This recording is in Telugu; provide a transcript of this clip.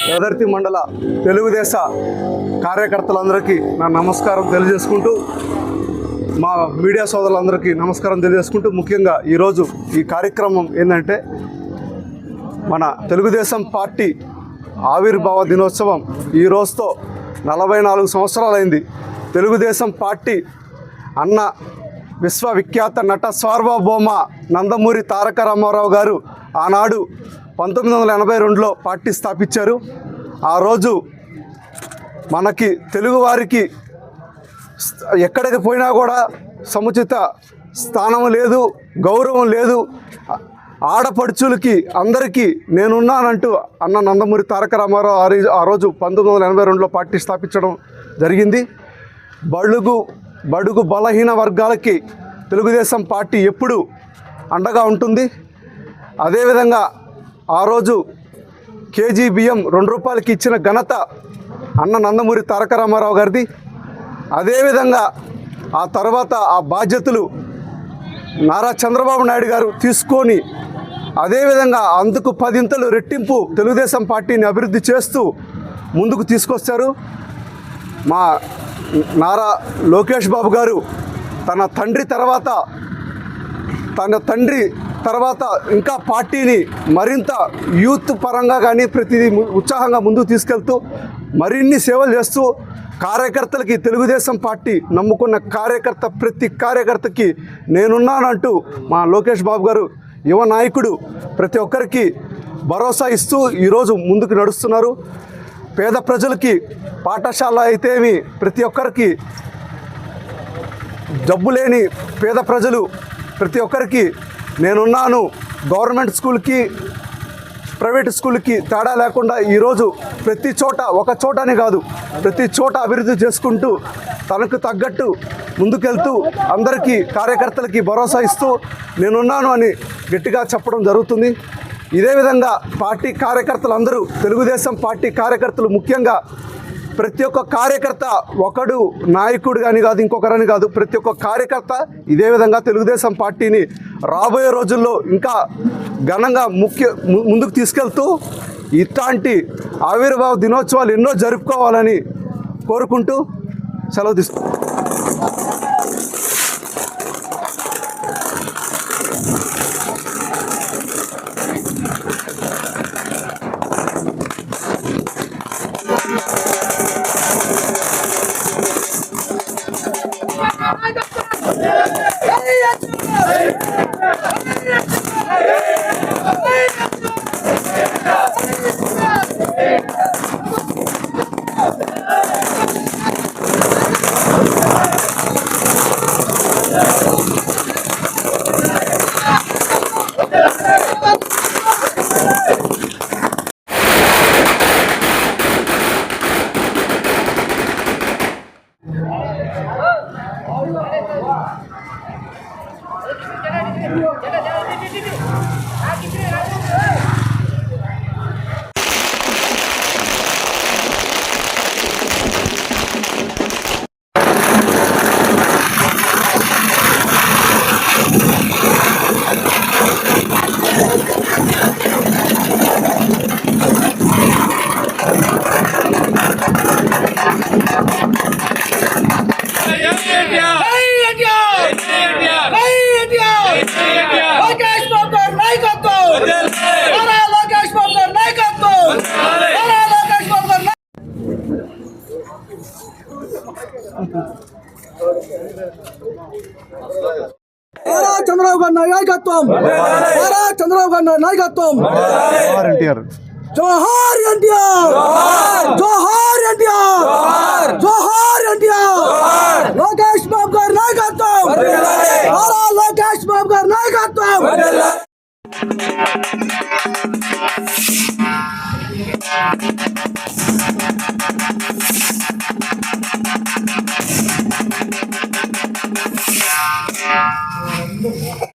వెదర్తి మండల తెలుగుదేశ కార్యకర్తలందరికీ నా నమస్కారం తెలియజేసుకుంటూ, మా మీడియా సోదరులందరికీ నమస్కారం తెలియజేసుకుంటూ, ముఖ్యంగా ఈరోజు ఈ కార్యక్రమం ఏంటంటే మన తెలుగుదేశం పార్టీ ఆవిర్భావ దినోత్సవం. ఈ రోజుతో 44 సంవత్సరాలైంది. తెలుగుదేశం పార్టీ అన్న విశ్వవిఖ్యాత నట సార్వభౌమ నందమూరి తారక రామారావు గారు ఆనాడు 1982లో పార్టీ స్థాపించారు. ఆ రోజు మనకి తెలుగువారికి ఎక్కడికి పోయినా కూడా సముచిత స్థానం లేదు, గౌరవం లేదు. ఆడపడుచులకి అందరికీ నేనున్నానంటూ అన్న నందమూరి తారక రామారావు ఆ రోజు 1982లో పార్టీ స్థాపించడం జరిగింది. బడుగు బలహీన వర్గాలకి తెలుగుదేశం పార్టీ ఎప్పుడు అండగా ఉంటుంది. అదేవిధంగా ఆ రోజు కేజీ బియ్యం 2 రూపాయలకి ఇచ్చిన ఘనత అన్న నందమూరి తారక రామారావు గారిది. అదేవిధంగా ఆ తర్వాత ఆ బాధ్యతలు నారా చంద్రబాబు నాయుడు గారు తీసుకొని అదేవిధంగా అందుకు 10 రెట్టింపు తెలుగుదేశం పార్టీని అభివృద్ధి చేస్తూ ముందుకు తీసుకొచ్చారు. మా నారా లోకేష్ బాబు గారు తన తండ్రి తర్వాత ఇంకా పార్టీని మరింత యూత్ పరంగా కానీ ప్రతిదీ ఉత్సాహంగా ముందుకు తీసుకెళ్తూ మరిన్ని సేవలు చేస్తూ కార్యకర్తలకి, తెలుగుదేశం పార్టీ నమ్ముకున్న ప్రతి కార్యకర్తకి నేనున్నానంటూ మా లోకేష్ బాబు గారు యువ నాయకుడు ప్రతి ఒక్కరికి భరోసా ఇస్తూ ఈరోజు ముందుకు నడుస్తున్నారు. పేద ప్రజలకి పాఠశాల అయితేమి, ప్రతి ఒక్కరికి జబ్బు లేని పేద ప్రజలు ప్రతి ఒక్కరికి నేనున్నాను. గవర్నమెంట్ స్కూల్కి, ప్రైవేట్ స్కూల్కి తేడా లేకుండా ఈరోజు ప్రతి చోట, ఒక చోటనే కాదు ప్రతి చోట అభివృద్ధి చేసుకుంటూ తనకు తగ్గట్టు ముందుకెళ్తూ అందరికీ కార్యకర్తలకి భరోసా ఇస్తూ నేనున్నాను అని గట్టిగా చెప్పడం జరుగుతుంది. ఇదే విధంగా పార్టీ కార్యకర్తలందరూ, తెలుగుదేశం పార్టీ కార్యకర్తలు ముఖ్యంగా ప్రతి ఒక్క కార్యకర్త, ఒకడు నాయకుడు కానీ కాదు, ఇంకొకరని కాదు, ప్రతి ఒక్క కార్యకర్త ఇదే విధంగా తెలుగుదేశం పార్టీని రాబోయే రోజుల్లో ఇంకా ఘనంగా ముందుకు తీసుకెళ్తూ ఇట్లాంటి ఆవిర్భావ దినోత్సవాలు ఎన్నో జరుపుకోవాలని కోరుకుంటూ సెలవు తీసుకుంటాం. చంద్రబాబు గారి నాయకత్వం, చంద్రబాబు గారి నాయకత్వం. జోహార్ ఎన్టీఆర్, జోహార్ ఎన్టీఆర్, జోహార్ ఎన్టీఆర్. లోకేష్ బాబు గారి నాయకత్వం, లోకేష్ బాబు గారి నాయకత్వం.